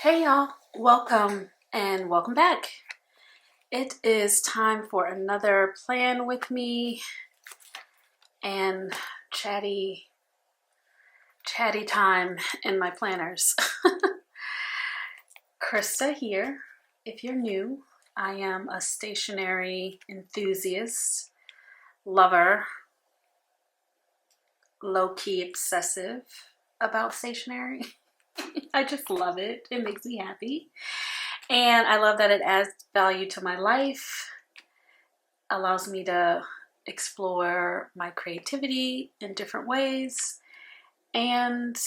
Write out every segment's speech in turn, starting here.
Hey y'all, welcome and welcome back. It is time for another plan with me and chatty time in my planners. Christa here. If you're new, I am a stationery enthusiast, lover, low-key obsessive about stationery. I just love it. It makes me happy. And I love that it adds value to my life, allows me to explore my creativity in different ways. And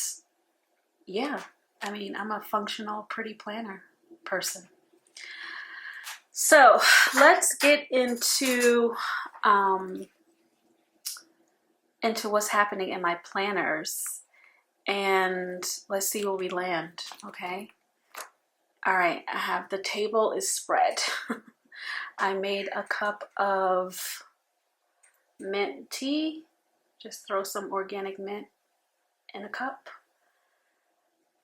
yeah, I mean, I'm a functional, pretty planner person. So let's get into what's happening in my planners and let's see where we land, okay? All right, I have the table is spread. I made a cup of mint tea. Just throw some organic mint in a cup.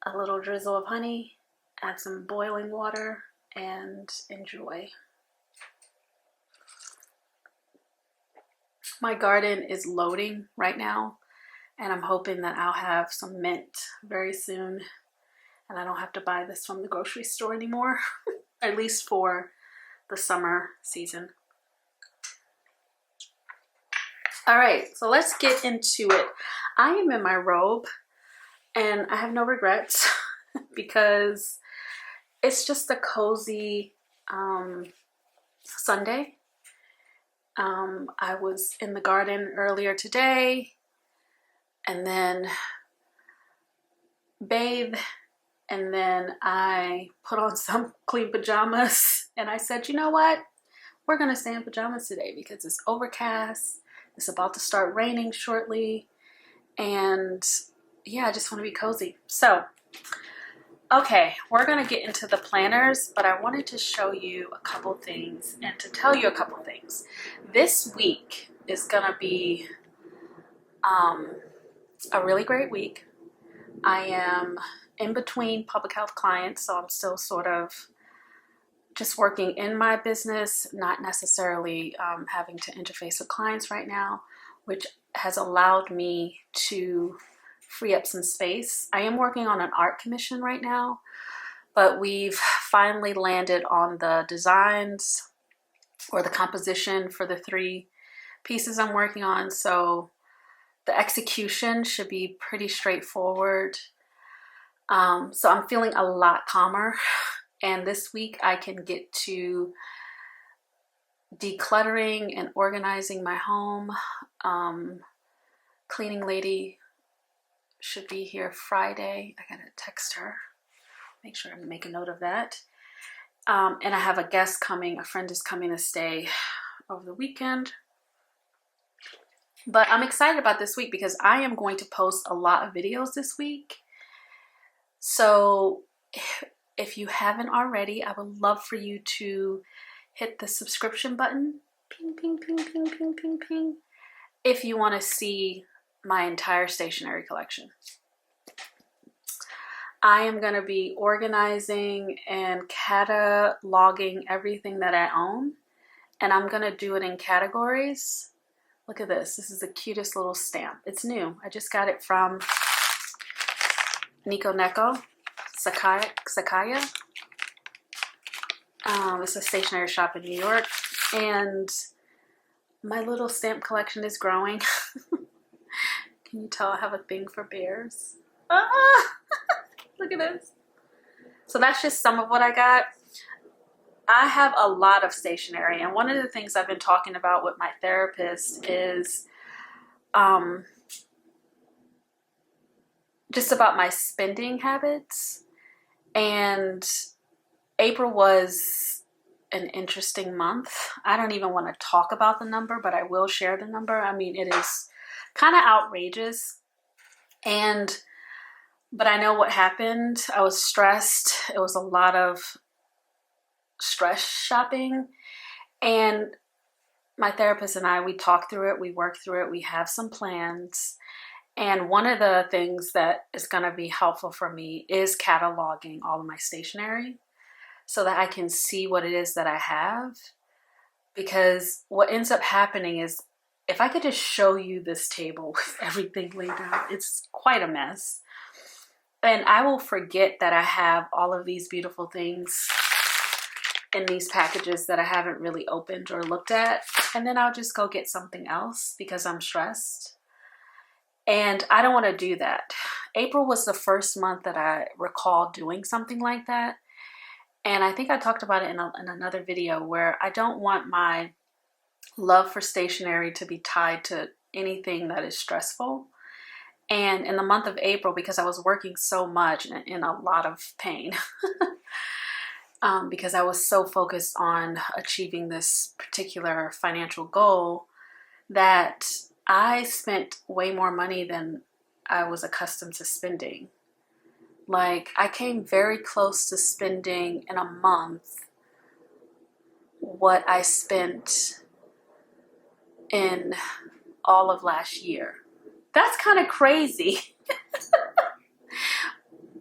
A little drizzle of honey. Add some boiling water and enjoy. My garden is loading right now, and I'm hoping that I'll have some mint very soon. And I don't have to buy this from the grocery store anymore, at least for the summer season. All right, so let's get into it. I am in my robe and I have no regrets because it's just a cozy Sunday. I was in the garden earlier today and then bathed. And then I put on some clean pajamas and I said, you know what? We're gonna stay in pajamas today because it's overcast. It's about to start raining shortly. And yeah, I just wanna be cozy. So, okay, we're gonna get into the planners, but I wanted to show you a couple things and to tell you a couple things. This week is gonna be a really great week. I am in between public health clients, so I'm still sort of just working in my business, not necessarily having to interface with clients right now, which has allowed me to free up some space. I am working on an art commission right now, but we've finally landed on the designs or the composition for the 3 pieces I'm working on, so the execution should be pretty straightforward. So I'm feeling a lot calmer, and this week I can get to decluttering and organizing my home. Cleaning lady should be here Friday. I gotta text her, make sure I make a note of that. And I have a guest coming, a friend is coming to stay over the weekend. But I'm excited about this week because I am going to post a lot of videos this week. So if you haven't already, I would love for you to hit the subscription button, ping, ping, ping, ping, ping, ping, ping, if you want to see my entire stationery collection. I am going to be organizing and cataloging everything that I own, and I'm going to do it in categories. Look at this. This is the cutest little stamp. It's new. I just got it from Nico Neko, Sakaya. It's a stationery shop in New York, and my little stamp collection is growing. Can you tell I have a thing for bears? Ah! Look at this. So that's just some of what I got. I have a lot of stationery, and one of the things I've been talking about with my therapist is just about my spending habits. And April was an interesting month. I don't even want to talk about the number, but I will share the number. I mean, it is kind of outrageous. But I know what happened. I was stressed. It was a lot of stress shopping. And my therapist and I, we talked through it. We worked through it. We have some plans. And one of the things that is going to be helpful for me is cataloging all of my stationery so that I can see what it is that I have. Because what ends up happening is, if I could just show you this table with everything laid out, it's quite a mess. And I will forget that I have all of these beautiful things in these packages that I haven't really opened or looked at. And then I'll just go get something else because I'm stressed. And I don't want to do that. April was the first month that I recall doing something like that. And I think I talked about it in another video, where I don't want my love for stationery to be tied to anything that is stressful. And in the month of April, because I was working so much and in a lot of pain, because I was so focused on achieving this particular financial goal, that I spent way more money than I was accustomed to spending. Like, I came very close to spending in a month what I spent in all of last year. That's kind of crazy.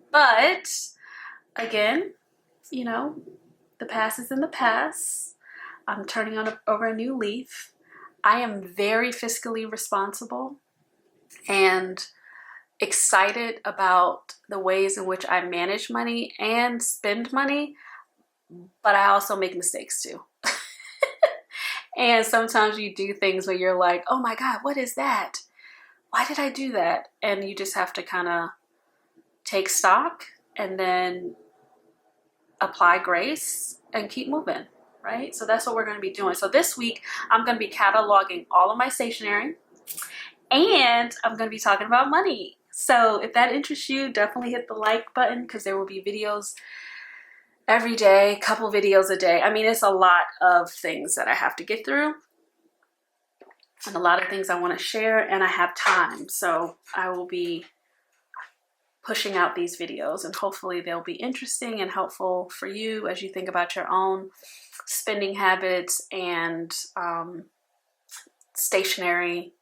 But again, you know, the past is in the past. I'm turning over a new leaf. I am very fiscally responsible and excited about the ways in which I manage money and spend money, but I also make mistakes too. And sometimes you do things where you're like, oh my God, what is that? Why did I do that? And you just have to kind of take stock and then apply grace and keep moving, right? So that's what we're going to be doing. So this week, I'm going to be cataloging all of my stationery, and I'm going to be talking about money. So if that interests you, definitely hit the like button, because there will be videos every day, couple videos a day. I mean, it's a lot of things that I have to get through and a lot of things I want to share, and I have time. So I will be pushing out these videos, and hopefully they'll be interesting and helpful for you as you think about your own spending habits and stationery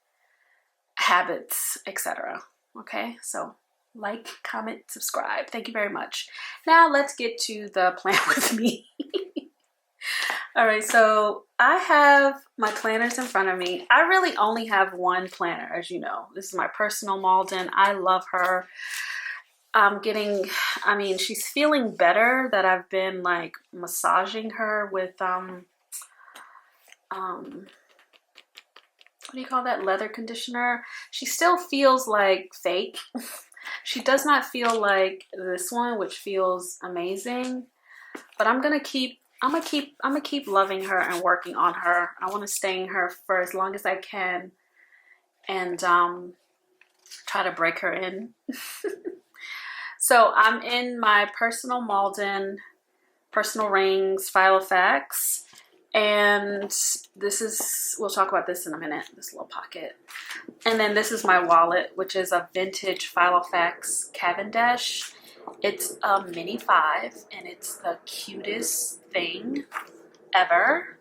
habits, etc. Okay, so like, comment, subscribe. Thank you very much. Now let's get to the plan with me. All right, so I have my planners in front of me. I really only have one planner, as you know. This is my personal Malden. I love her. She's feeling better, that I've been like massaging her with, what do you call that? Leather conditioner. She still feels like fake. She does not feel like this one, which feels amazing, but I'm gonna keep loving her and working on her. I want to stay in her for as long as I can and try to break her in. So I'm in my personal Malden, personal rings, Filofax, and this is, we'll talk about this in a minute, this little pocket. And then this is my wallet, which is a vintage Filofax Cavendish. It's a mini 5, and it's the cutest thing ever.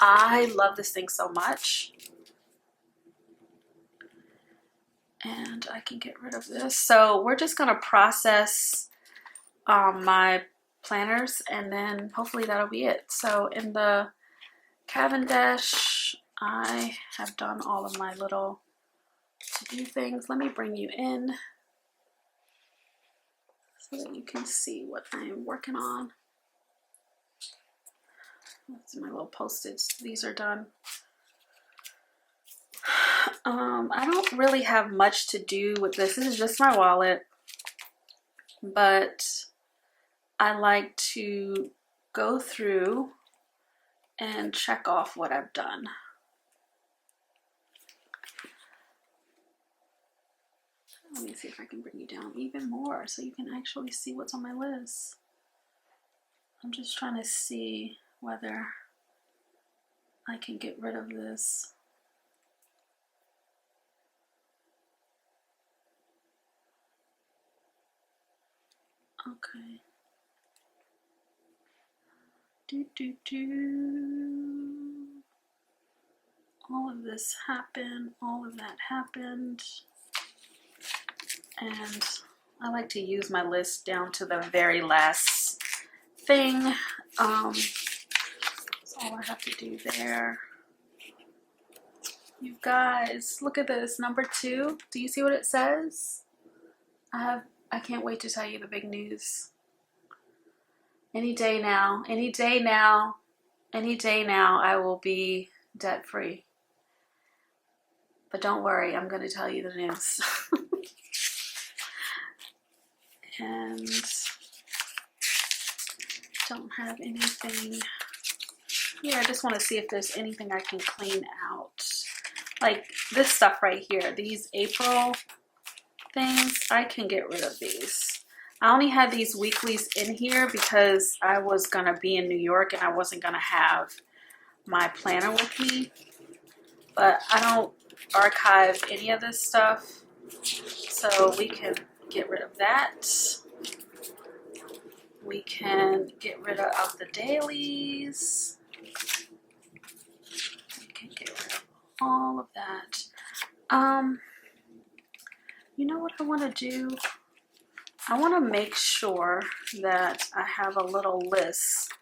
I love this thing so much. And I can get rid of this. So we're just going to process my planners, and then hopefully that'll be it. So in the Cavendish, I have done all of my little to-do things. Let me bring you in so that you can see what I am working on. That's my little Post-its. These are done. I don't really have much to do with this. This is just my wallet, but I like to go through and check off what I've done. Let me see if I can bring you down even more so you can actually see what's on my list. I'm just trying to see whether I can get rid of this. Okay. all of this happened, all of that happened. And I like to use my list down to the very last thing. That's all I have to do there. You guys, look at this, number 2. Do you see what it says? I can't wait to tell you the big news. Any day now, any day now, any day now, I will be debt free. But don't worry, I'm going to tell you the news. And don't have anything here. I just want to see if there's anything I can clean out. Like this stuff right here, these April things, I can get rid of these. I only had these weeklies in here because I was going to be in New York and I wasn't going to have my planner with me. But I don't archive any of this stuff, so we can get rid of that. We can get rid of the dailies. We can get rid of all of that. You know what I want to do? I want to make sure that I have a little list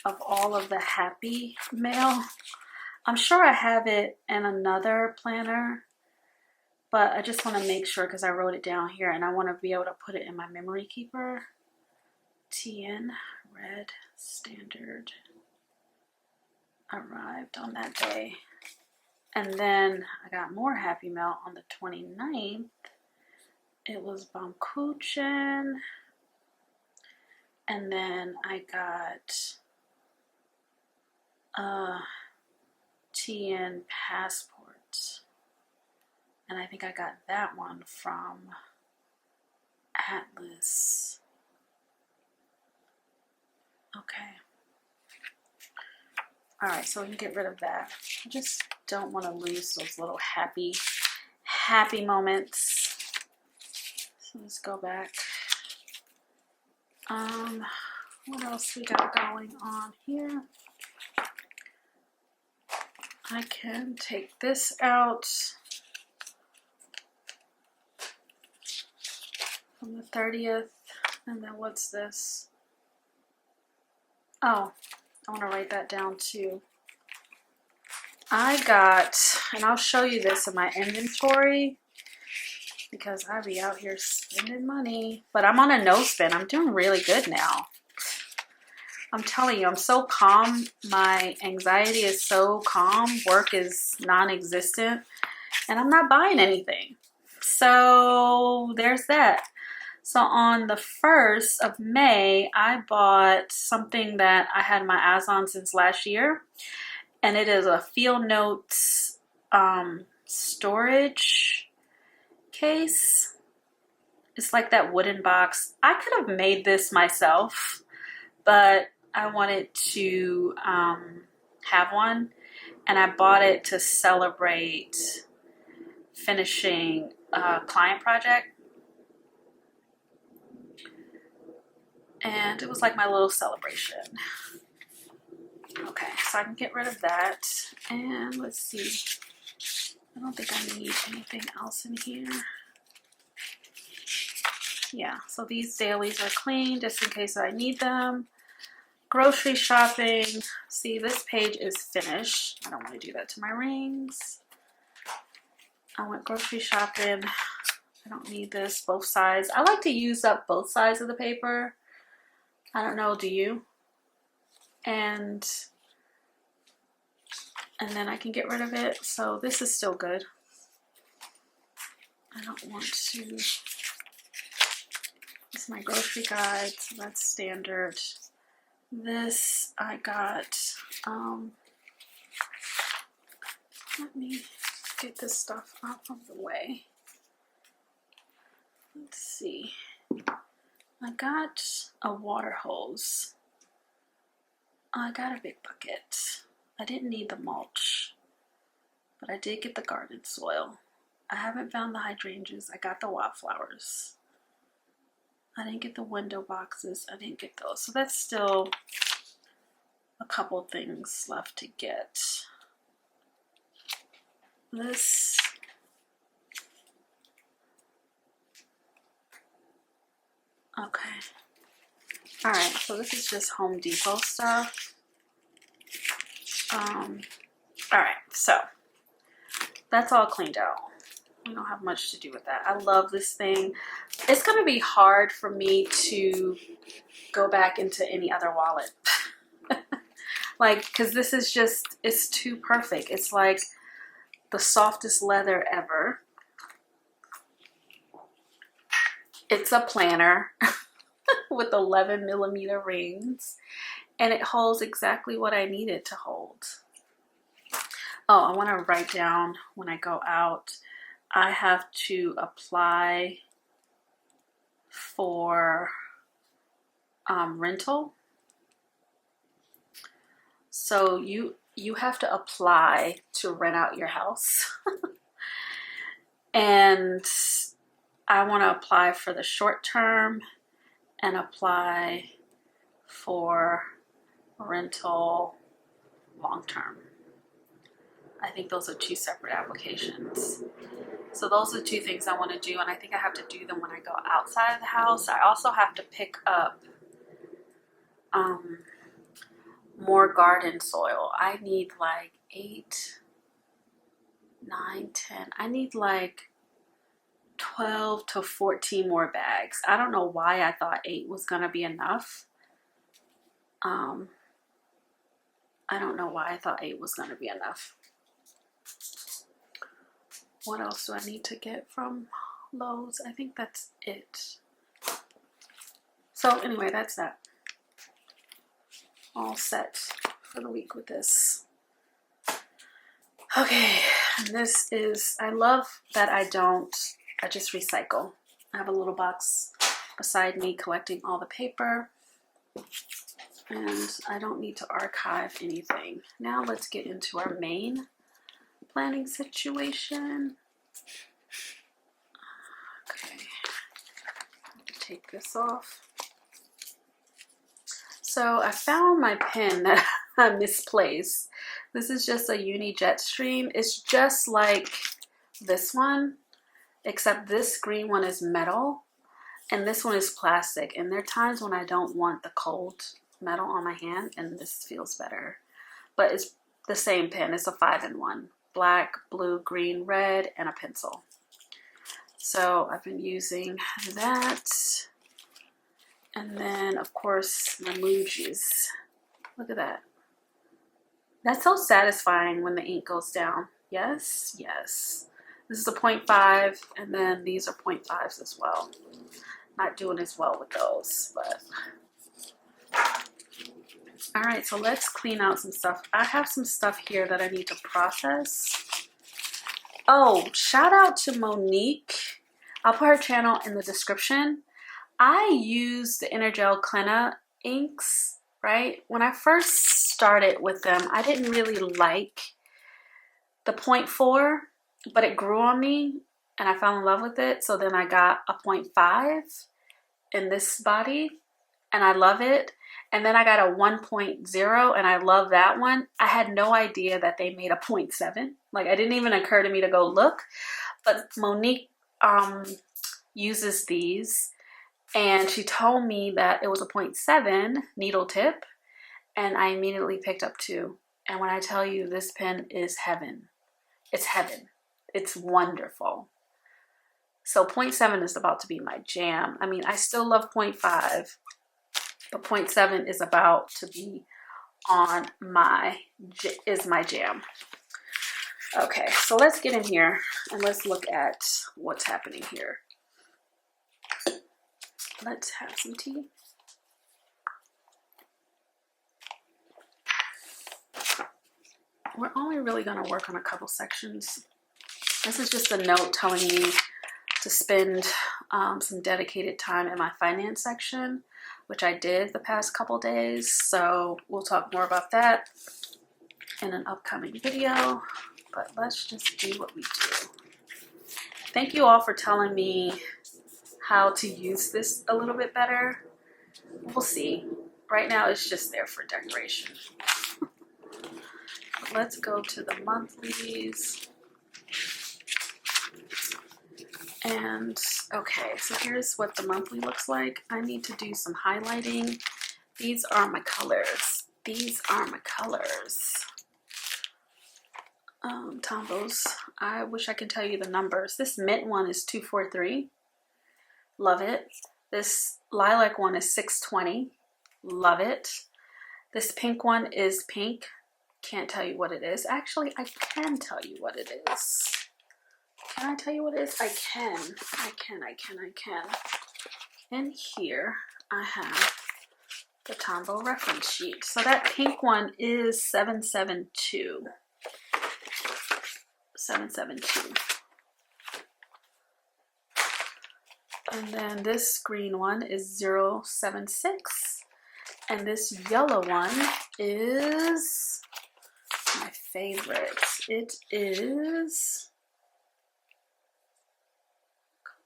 of all of the happy mail. I'm sure I have it in another planner, but I just want to make sure because I wrote it down here and I want to be able to put it in my memory keeper. TN, red, standard, arrived on that day. And then I got more happy mail on the 29th. It was Baumkuchen. And then I got TN passport. And I think I got that one from Atlas. Okay. All right, so we can get rid of that. I just don't want to lose those little happy moments. So let's go back. What else we got going on here? I can take this out from the 30th. And then what's this? Oh, I want to write that down too. I got, and I'll show you this in my inventory because I be out here spending money, but I'm on a no spend. I'm doing really good now. I'm telling you, I'm so calm. My anxiety is so calm. Work is non-existent and I'm not buying anything. So there's that. So on the 1st of May, I bought something that I had my eyes on since last year. And it is a Field Notes storage case. It's like that wooden box. I could have made this myself, but I wanted to have one. And I bought it to celebrate finishing a client project. And it was like my little celebration. Okay, so I can get rid of that. And let's see. I don't think I need anything else in here. Yeah, so these dailies are clean just in case I need them. Grocery shopping. See, this page is finished. I don't want to do that to my rings. I went grocery shopping. I don't need this, both sides. I like to use up both sides of the paper. I don't know, do you? And then I can get rid of it. So this is still good. I don't want to. This is my grocery guide, so that's standard. This I got, let me get this stuff out of the way. Let's see. I got a water hose. I got a big bucket. I didn't need the mulch, but I did get the garden soil. I haven't found the hydrangeas. I got the wildflowers. I didn't get the window boxes. I didn't get those. So that's still a couple things left to get. this. Okay. All right, so this is just Home Depot stuff. All right, so that's all cleaned out. We don't have much to do with that. I love this thing. It's gonna be hard for me to go back into any other wallet. Like, cause this is just, it's too perfect. It's like the softest leather ever. It's a planner with 11mm rings, and it holds exactly what I need it to hold. Oh, I want to write down when I go out, I have to apply for rental. So you have to apply to rent out your house. And I want to apply for the short term and apply for rental long term. I think those are two separate applications. So those are two things I want to do, and I think I have to do them when I go outside of the house. I also have to pick up more garden soil. I need like 8, 9, 10. I need like 12 to 14 more bags. I don't know why I thought 8 was gonna be enough. I don't know why I thought 8 was gonna be enough. What else do I need to get from Lowe's? I think that's it. So anyway, that's that. All set for the week with this. Okay, and this is, I love that I just recycle. I have a little box beside me collecting all the paper, and I don't need to archive anything. Now let's get into our main planning situation. Okay, take this off. So I found my pen that I misplaced. This is just a Uni Jetstream. It's just like this one, except this green one is metal and this one is plastic. And there are times when I don't want the cold metal on my hand, and this feels better. But it's the same pen. It's a 5-in-1. Black, blue, green, red, and a pencil. So I've been using that. And then, of course, my emojis. Look at that. That's so satisfying when the ink goes down. Yes, yes. This is a 0.5, and then these are 0.5s as well. Not doing as well with those, but. All right, so let's clean out some stuff. I have some stuff here that I need to process. Oh, shout out to Monique. I'll put her channel in the description. I use the Energel Clenna inks, right? When I first started with them, I didn't really like the 0.4, but it grew on me and I fell in love with it. So then I got a 0.5 in this body and I love it. And then I got a 1.0 and I love that one. I had no idea that they made a 0.7. Like, it didn't even occur to me to go look. But Monique uses these. And she told me that it was a 0.7 needle tip, and I immediately picked up 2. And when I tell you, this pen is heaven. It's heaven. It's wonderful. So 0.7 is about to be my jam. I mean, I still love 0.5, but 0.7 is about to be on my jam. Okay, so let's get in here and let's look at what's happening here. Let's have some tea. We're only really going to work on a couple sections. This is just a note telling me to spend some dedicated time in my finance section, which I did the past couple days. So we'll talk more about that in an upcoming video. But let's just do what we do. Thank you all for telling me how to use this a little bit better. We'll see. Right now it's just there for decoration. Let's go to the monthlies. And okay, so here's what the monthly looks like. I need to do some highlighting. These are my colors. These are my colors. Tombos. I wish I could tell you the numbers. This mint one is 243. Love it. This lilac one is 620. Love it. This pink one is pink. Can't tell you what it is. Actually, I can tell you what it is. Can I tell you what it is? I can. And here I have the Tombow reference sheet. So that pink one is 772. 772. And then this green one is 076. And this yellow one is my favorite. It is,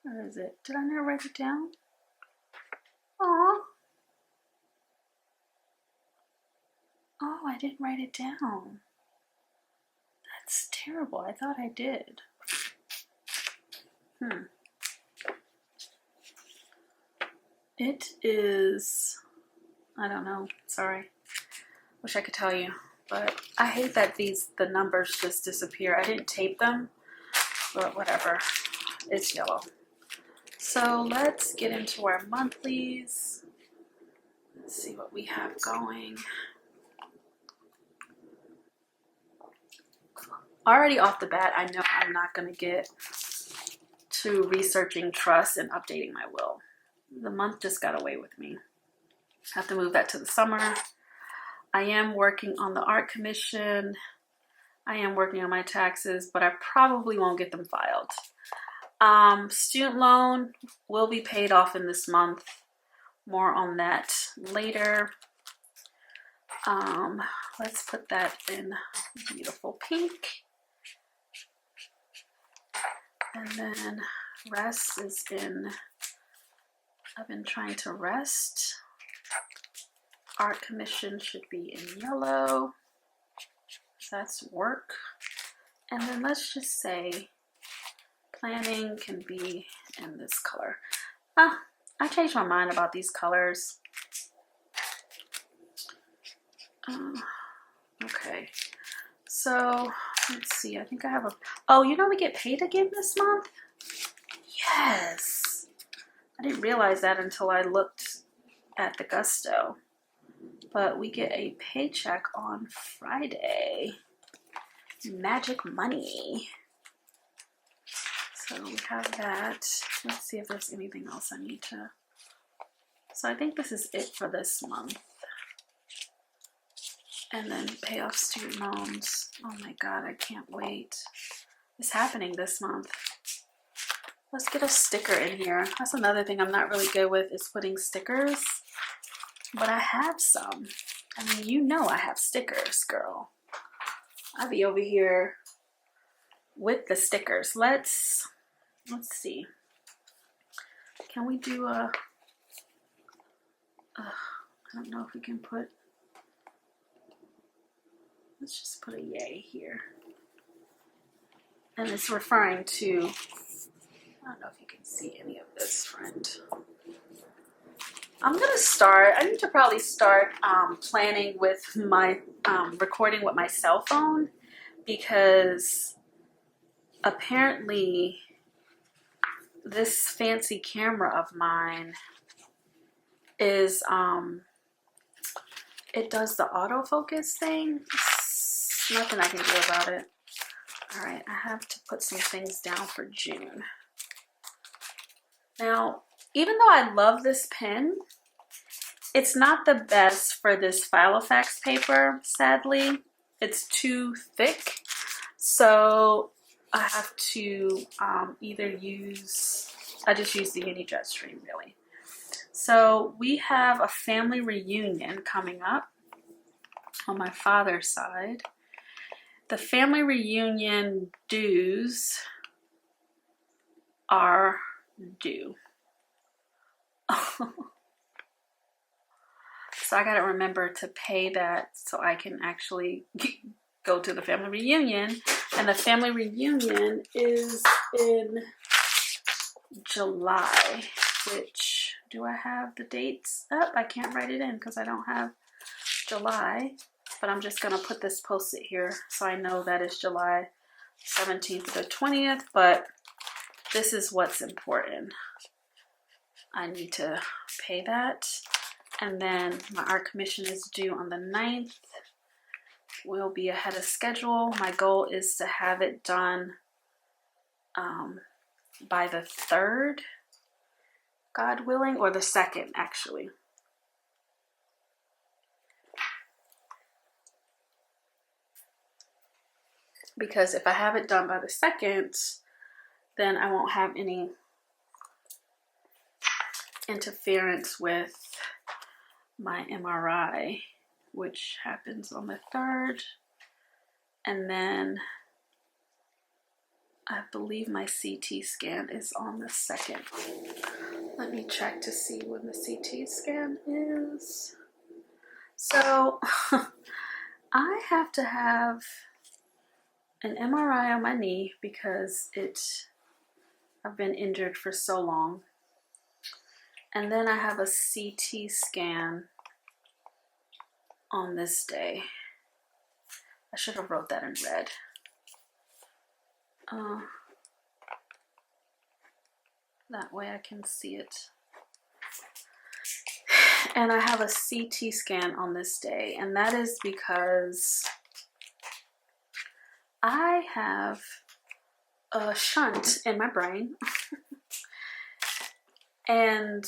where is it? Did I not write it down? Aw. Oh, I didn't write it down. That's terrible. I thought I did. It is, I don't know. Sorry. Wish I could tell you. But I hate that the numbers just disappear. I didn't tape them, but whatever. It's yellow. So let's get into our monthlies. Let's see what we have going. Already off the bat, I know I'm not going to get to researching trust and updating my will. The month just got away with me. I have to move that to the summer. I am working on the art commission. I am working on my taxes, but I probably won't get them filed. Student loan will be paid off in this month. More on that later. Let's put that in beautiful pink. And then rest is in, I've been trying to rest. Art commission should be in yellow. So that's work. And then let's just say planning can be in this color. I changed my mind about these colors. Okay, so let's see. I think I have a, oh, you know we get paid again this month? Yes. I didn't realize that until I looked at the Gusto. But we get a paycheck on Friday. Magic money. So we have that. Let's see if there's anything else I need to. So I think this is it for this month. And then pay off student loans. Oh my God, I can't wait. It's happening this month. Let's get a sticker in here. That's another thing I'm not really good with, is putting stickers. But I have some. I mean, you know I have stickers, girl. I'll be over here with the stickers. Let's see. Can we do a, I don't know if we can put, let's just put a yay here. And it's referring to, I don't know if you can see any of this, friend. I'm gonna start, I need to probably start planning with my, recording with my cell phone, because apparently this fancy camera of mine is, it does the autofocus thing. There's nothing I can do about it. All right, I have to put some things down for June. Now, even though I love this pen, it's not the best for this Filofax paper, sadly. It's too thick. So I have to either use, I just use the Uni Jetstream really. So we have a family reunion coming up on my father's side. The family reunion dues are due. So I gotta remember to pay that so I can actually go to the family reunion. And the family reunion is in July, which, do I have the dates up? I can't write it in because I don't have July, but I'm just going to put this post-it here so I know that it's July 17th to the 20th, but this is what's important. I need to pay that. And then my art commission is due on the 9th. We'll be ahead of schedule. My goal is to have it done by the 3rd, God willing, or the 2nd actually. Because if I have it done by the 2nd, then I won't have any interference with my MRI, which happens on the 3rd. And then I believe my CT scan is on the 2nd. Let me check to see when the CT scan is. So I have to have an MRI on my knee because I've been injured for so long. And then I have a CT scan on this day. I should have wrote that in red. That way I can see it. And I have a CT scan on this day, and that is because I have a shunt in my brain. And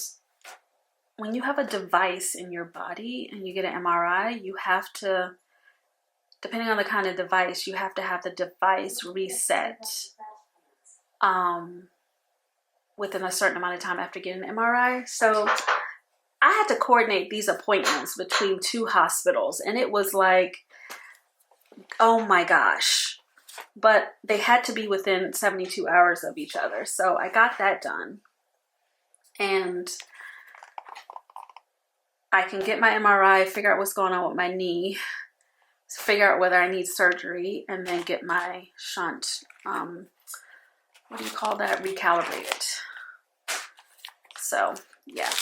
when you have a device in your body and you get an MRI, you have to, depending on the kind of device, you have to have the device reset within a certain amount of time after getting an MRI. So I had to coordinate these appointments between 2 hospitals, and it was like, oh my gosh. But they had to be within 72 hours of each other. So I got that done. And I can get my MRI, figure out what's going on with my knee, figure out whether I need surgery, and then get my shunt, what do you call that, recalibrated. So, yeah.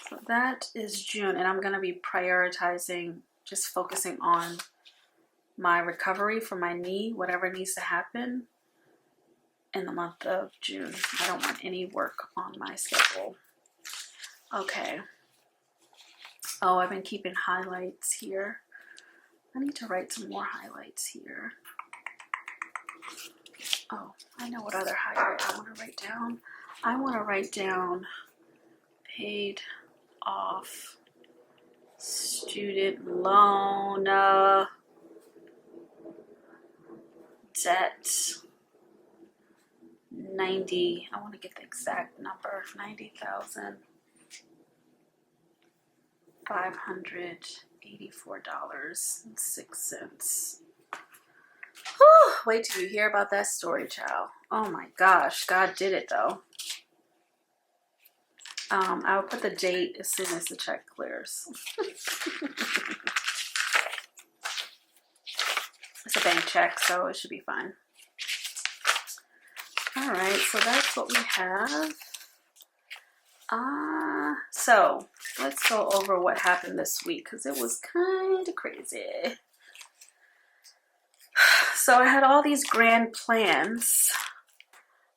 So that is June, and I'm going to be prioritizing, just focusing on my recovery for my knee, whatever needs to happen in the month of June. I don't want any work on my schedule. Okay. Oh, I've been keeping highlights here. I need to write some more highlights here. Oh, I know what other highlight I want to write down. I want to write down paid off student loan debt 90. I want to get the exact number. $90,584.06. Wait till you hear about that story, child. Oh my gosh, God did it though. I'll put the date as soon as the check clears. It's a bank check, so it should be fine. All right, so that's what we have. So let's go over what happened this week because it was kind of crazy. So I had all these grand plans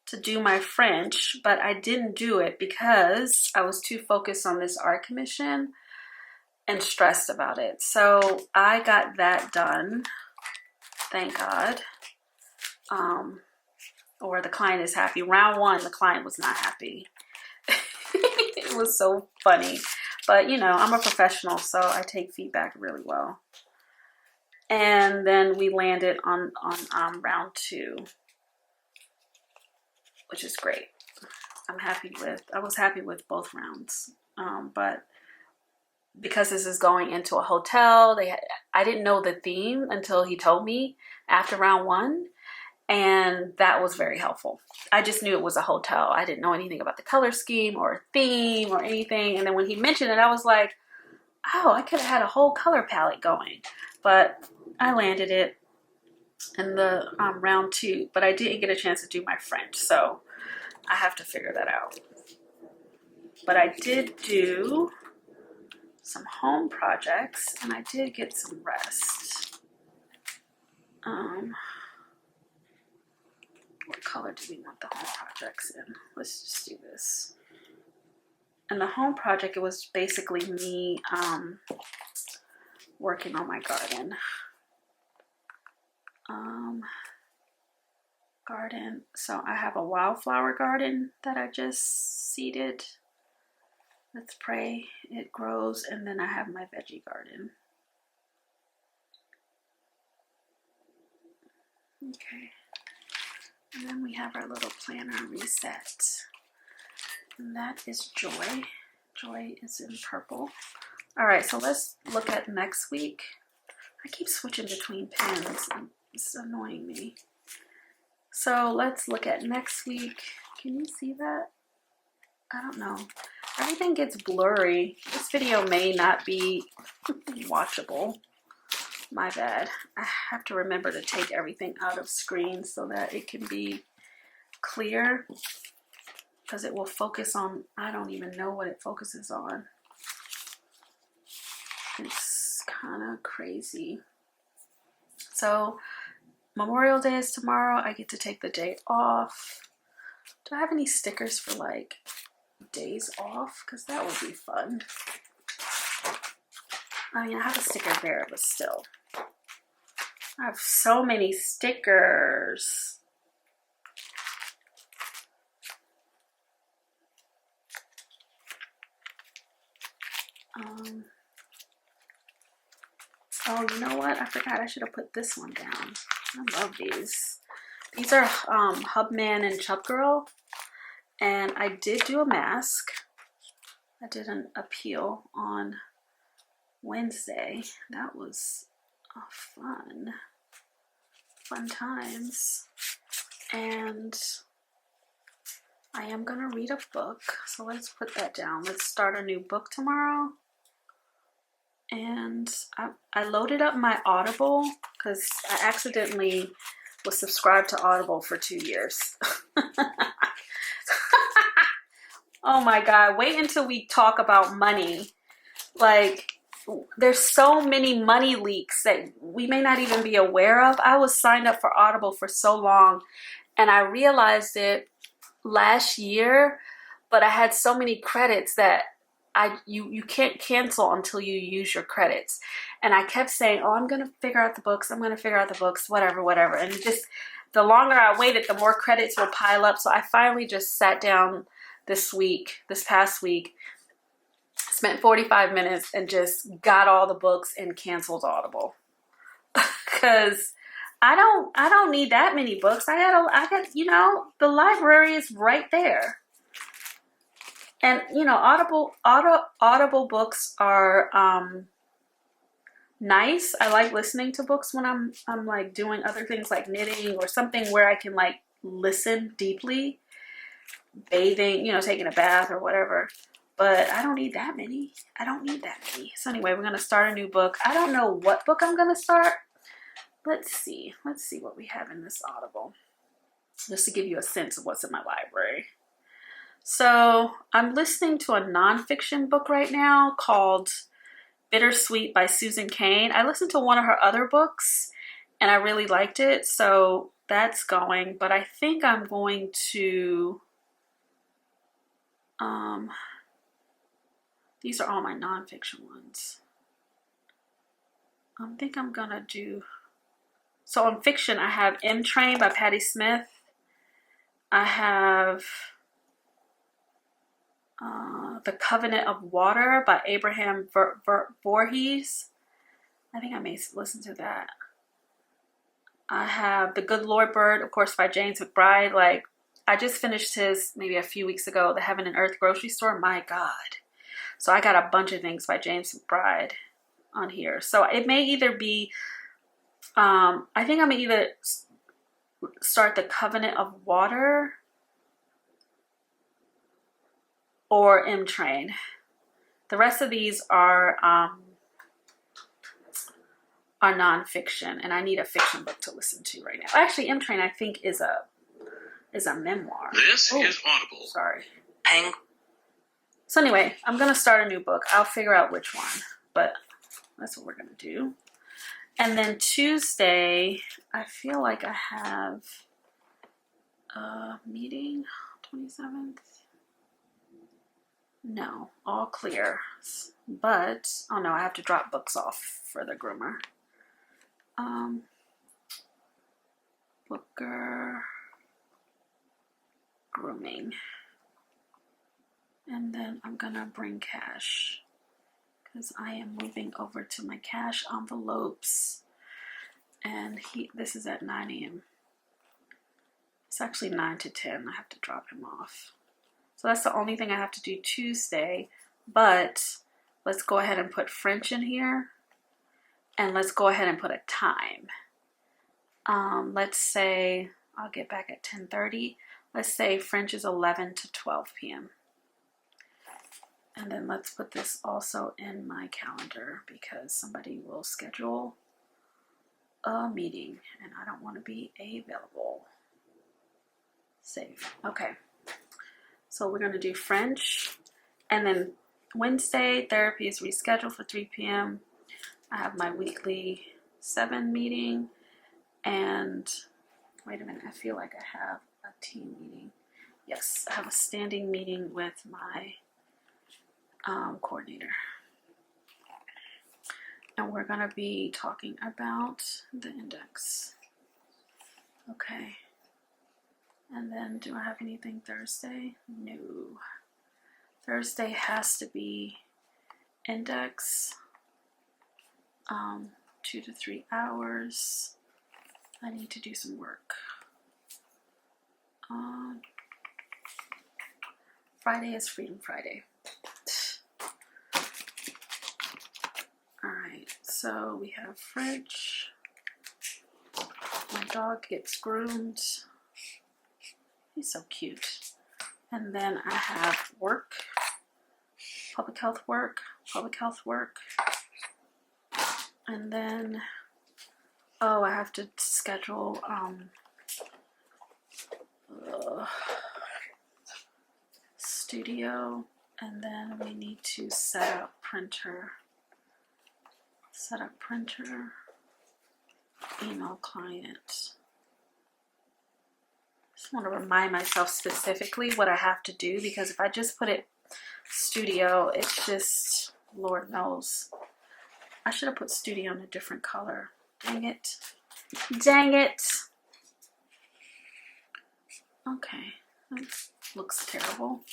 to do my French, but I didn't do it because I was too focused on this art commission and stressed about it. So I got that done, thank God. Or the client is happy. Round 1, the client was not happy. It was so funny. But, you know, I'm a professional, so I take feedback really well. And then we landed on round 2, which is great. I was happy with both rounds. But because this is going into a hotel, I didn't know the theme until he told me after round 1. And that was very helpful. I just knew it was a hotel. I didn't know anything about the color scheme or theme or anything. And then when he mentioned it, I was like, oh, I could have had a whole color palette going. But I landed it. in the round 2, but I didn't get a chance to do my French, so I have to figure that out. But I did do some home projects, and I did get some rest. What color do we want the home projects in? Let's just do this. And the home project, it was basically me working on my garden. So I have a wildflower garden that I just seeded. Let's pray it grows. And then I have my veggie garden. Okay. And then we have our little planner reset. And that is Joy. Joy is in purple. All right, so let's look at next week. I keep switching between pens. It's annoying me. So let's look at next week. Can you see that? I don't know. Everything gets blurry. This video may not be watchable. My bad. I have to remember to take everything out of screen so that it can be clear, because it will focus on, I don't even know what it focuses on. It's kind of crazy. So Memorial Day is tomorrow. I get to take the day off. Do I have any stickers for like days off? Because that would be fun. I mean, I have a sticker there, but still. I have so many stickers. Oh, you know what? I forgot I should have put this one down. I love these. These are Hubman and Chub Girl. And I did do a mask. I did an appeal on Wednesday. That was fun times. And I am gonna read a book. So let's put that down. Let's start a new book tomorrow. And I loaded up my Audible because I accidentally was subscribed to Audible for 2 years. Oh my God, wait until we talk about money. Like, there's so many money leaks that we may not even be aware of. I was signed up for Audible for so long, and I realized it last year, but I had so many credits that you can't cancel until you use your credits. And I kept saying, oh, I'm gonna figure out the books, whatever. And just the longer I waited, the more credits will pile up. So I finally just sat down this past week, spent 45 minutes and just got all the books and canceled Audible. Because I don't need that many books. I got, you know, the library is right there. And, you know, Audible books are nice. I like listening to books when I'm like doing other things like knitting or something where I can like listen deeply, bathing, you know, taking a bath or whatever. But I don't need that many. So anyway, we're going to start a new book. I don't know what book I'm going to start. Let's see what we have in this Audible, just to give you a sense of what's in my library. So I'm listening to a nonfiction book right now called Bittersweet by Susan Cain. I listened to one of her other books and I really liked it, so that's going. But I think I'm going to, these are all my nonfiction ones. I think I'm gonna do, so on fiction I have M Train by Patti Smith. I have The Covenant of Water by Abraham Voorhees. I think I may listen to that. I have The Good Lord Bird, of course, by James McBride. Like, I just finished his maybe a few weeks ago, The Heaven and Earth Grocery Store. My God. So I got a bunch of things by James McBride on here. So it may either be, I think I'm going to either start The Covenant of Water or M Train. The rest of these are are nonfiction, and I need a fiction book to listen to right now. Actually, M Train I think is a memoir. This is Audible. Sorry. So anyway, I'm gonna start a new book. I'll figure out which one, but that's what we're gonna do. And then Tuesday, I feel like I have a meeting. 27th. No, all clear. But oh no, I have to drop books off for the groomer. Booker grooming. And then I'm gonna bring cash because I am moving over to my cash envelopes. And this is at 9 a.m. It's actually 9 to 10. I have to drop him off. So that's the only thing I have to do Tuesday. But let's go ahead and put French in here. And let's go ahead and put a time. Let's say, I'll get back at 10:30. Let's say French is 11 to 12 p.m. And then let's put this also in my calendar because somebody will schedule a meeting and I don't want to be available. Save. Okay. So we're going to do French. And then Wednesday, therapy is rescheduled for 3 p.m. I have my weekly 7 meeting. And wait a minute, I feel like I have a team meeting. Yes, I have a standing meeting with my coordinator. And we're going to be talking about the index. Okay. And then do I have anything Thursday? No. Thursday has to be index. 2 to 3 hours. I need to do some work. Friday is Freedom Friday. Alright, so we have French. My dog gets groomed. He's so cute. And then I have work, public health work. And then, oh, I have to schedule studio, and then we need to set up printer, email client. Just want to remind myself specifically what I have to do, because if I just put it studio, it's just, Lord knows. I should have put studio in a different color. Dang it. Okay, that looks terrible.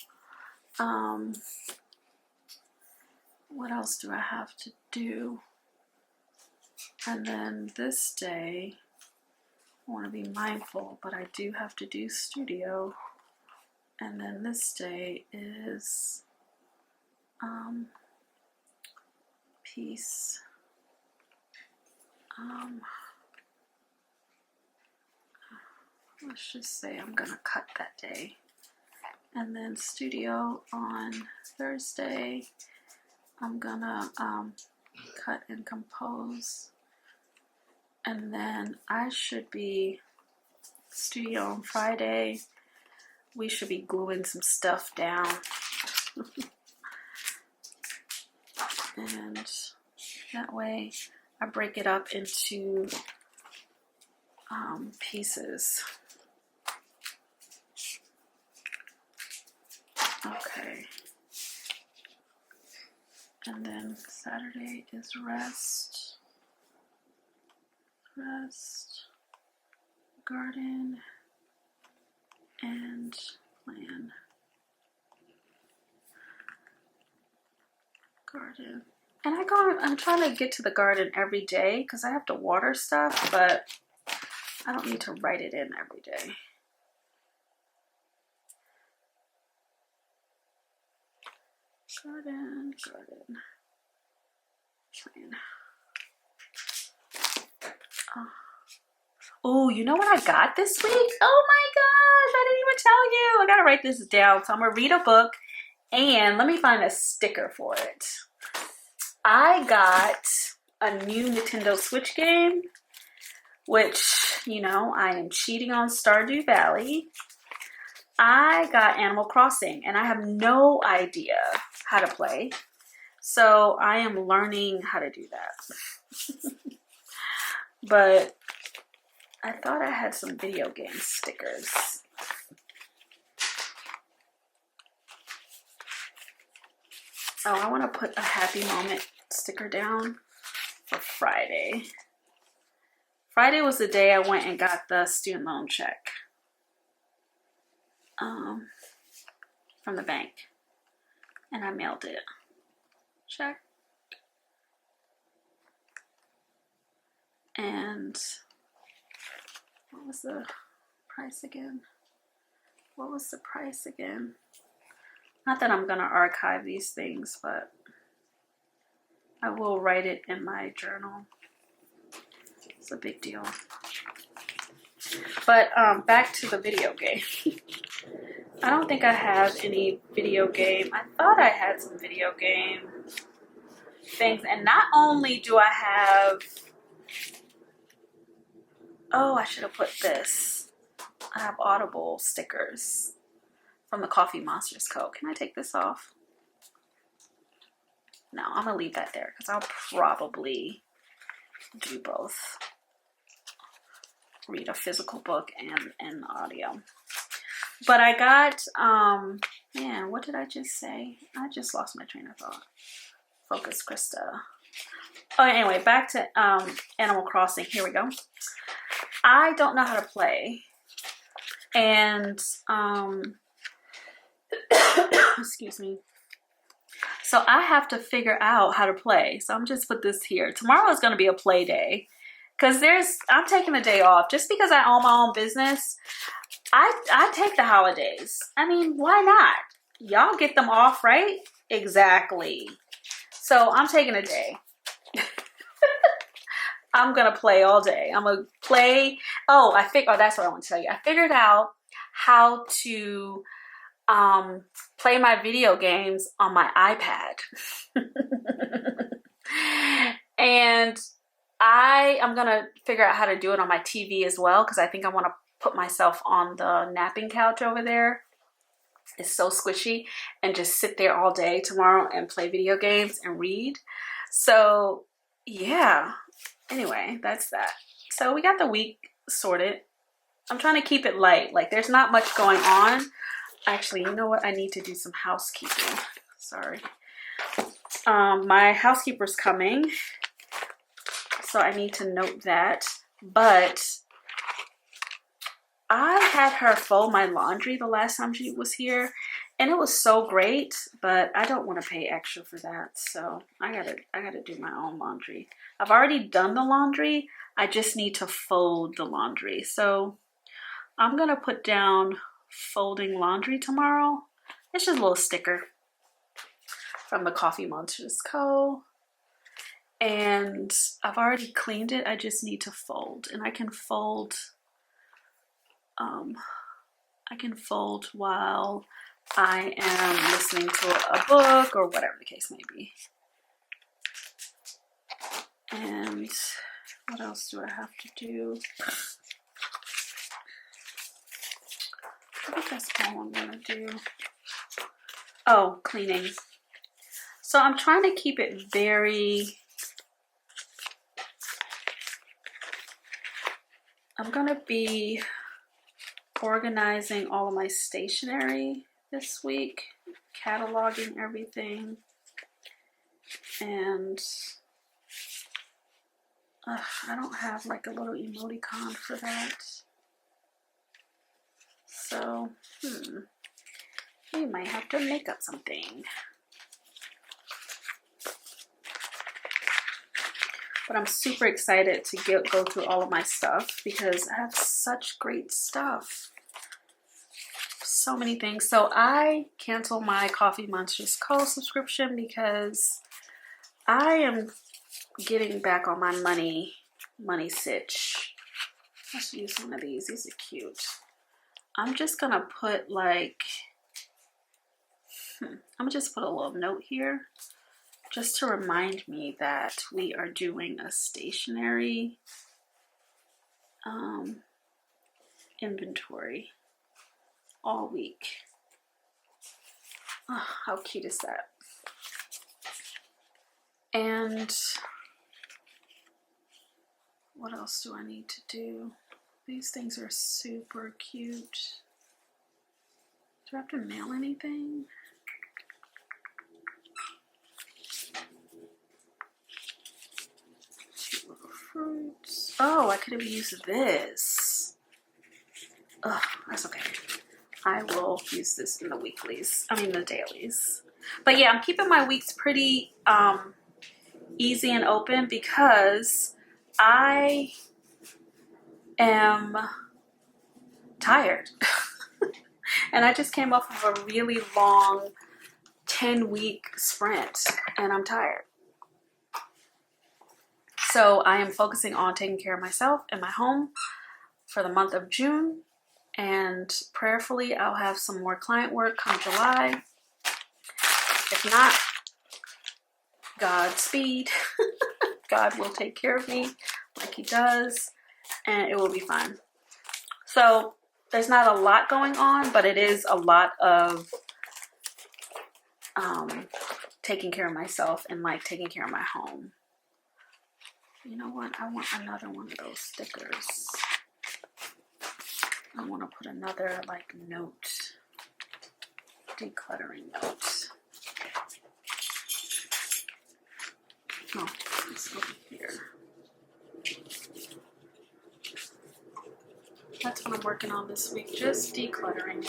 What else do I have to do? And then this day, I want to be mindful, but I do have to do studio. And then this day is piece. Let's just say I'm gonna cut that day. And then studio on Thursday, I'm gonna cut and compose. And then I should be studio on Friday. We should be gluing some stuff down. And that way I break it up into pieces. Okay. And then Saturday is rest, garden, and plan. Garden. And I'm trying to get to the garden every day because I have to water stuff, but I don't need to write it in every day. Garden, plan. Oh, you know what I got this week? Oh my gosh, I didn't even tell you. I gotta write this down. So I'm gonna read a book and let me find a sticker for it. I got a new Nintendo Switch game, which, you know, I am cheating on Stardew Valley. I got Animal Crossing, and I have no idea how to play. So I am learning how to do that. But I thought I had some video game stickers. Oh, I want to put a happy moment sticker down for Friday. Friday was the day I went and got the student loan check from the bank, and I mailed it. Check. And what was the price again? What was the price again? Not that I'm gonna archive these things, but I will write it in my journal. It's a big deal. But back to the video game. I don't think I have any video game. I thought I had some video game things. And not only do I have... Oh, I should have put this. I have Audible stickers from the Coffee Monsters Co. Can I take this off? No, I'm going to leave that there because I'll probably do both. Read a physical book and audio. But I got, man, what did I just say? I just lost my train of thought. Focus, Krista. Oh, anyway, back to Animal Crossing. Here we go. I don't know how to play. And, excuse me. So I have to figure out how to play. So I'm just put this here. Tomorrow is going to be a play day. Because I'm taking a day off. Just because I own my own business, I take the holidays. I mean, why not? Y'all get them off, right? Exactly. So I'm taking a day. I'm going to play all day. I'm going to play. Oh, that's what I want to tell you. I figured out how to play my video games on my iPad. And I am going to figure out how to do it on my TV as well, because I think I want to put myself on the napping couch over there. It's so squishy, and just sit there all day tomorrow and play video games and read. So yeah, anyway, that's that. So we got the week sorted. I'm trying to keep it light. Like, there's not much going on. Actually, you know what? I need to do some housekeeping. Sorry. My housekeeper's coming, so I need to note that. But I had her fold my laundry the last time she was here, and it was so great, but I don't want to pay extra for that, so I gotta do my own laundry. I've already done the laundry. I just need to fold the laundry. So I'm gonna put down folding laundry tomorrow. It's just a little sticker from the Coffee Monsters Co. And I've already cleaned it. I just need to fold, and I can fold while I am listening to a book or whatever the case may be. And what else do I have to do? I think that's all I'm gonna do. Oh, cleaning. So I'm trying to keep it very... I'm gonna be organizing all of my stationery this week, cataloging everything, and I don't have like a little emoticon for that. So, we might have to make up something. But I'm super excited to go through all of my stuff because I have such great stuff. So many things. So I canceled my Coffee Monsters Co. subscription because I am getting back on my money sitch. Let's use one of these. These are cute. I'm just gonna put like, I'm gonna just put a little note here. just to remind me that we are doing a stationery inventory all week. Oh, how cute is that? And what else do I need to do? These things are super cute. Do I have to mail anything? Cute little fruits. Oh, I could have used this. Oh, that's okay. I will use this in the weeklies. I mean the dailies. But yeah, I'm keeping my weeks pretty easy and open because I am tired. And I just came off of a really long 10-week sprint and I'm tired. So I am focusing on taking care of myself and my home for the month of June. And prayerfully, I'll have some more client work come July. If not, Godspeed. God will take care of me like he does, and it will be fine. So there's not a lot going on, but it is a lot of taking care of myself and like taking care of my home. You know what? I want another one of those stickers. I want to put another like note, decluttering note. Oh, it's over here. That's what I'm working on this week, just decluttering.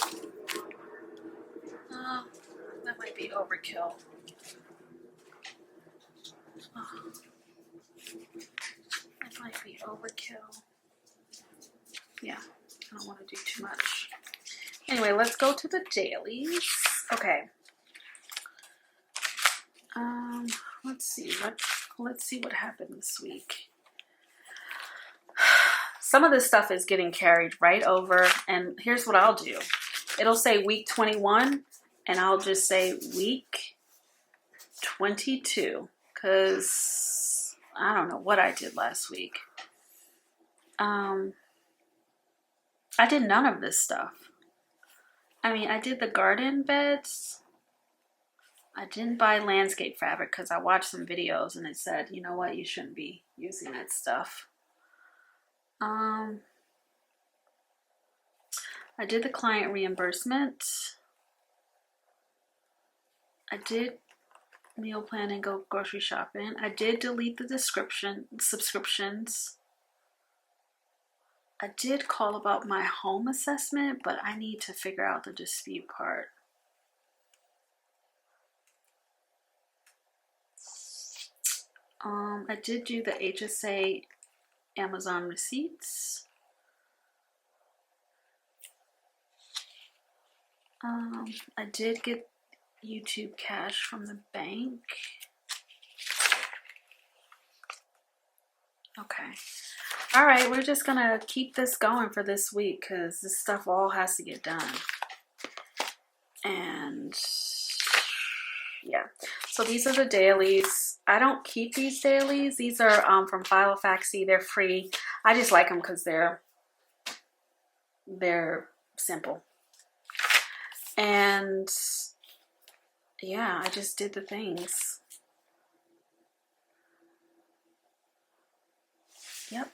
That might be overkill. That might be overkill. Yeah, I don't want to do too much. Anyway, let's go to the dailies. Okay. Let's see what happened this week. Some of this stuff is getting carried right over, and here's what I'll do. It'll say week 21, and I'll just say week 22, because I don't know what I did last week. I did none of this stuff. I mean, I did the garden beds. I didn't buy landscape fabric because I watched some videos and it said, you know what, you shouldn't be using that stuff. I did the client reimbursement. I did meal plan and go grocery shopping. I did delete the subscriptions. I did call about my home assessment, but I need to figure out the dispute part. I did do the HSA Amazon receipts. I did get YouTube cash from the bank. Okay. All right, we're just gonna keep this going for this week because this stuff all has to get done. And yeah, so these are the dailies. I don't keep these dailies. These are from Filofax. They're free. I just like them because they're simple. And yeah, I just did the things. Yep.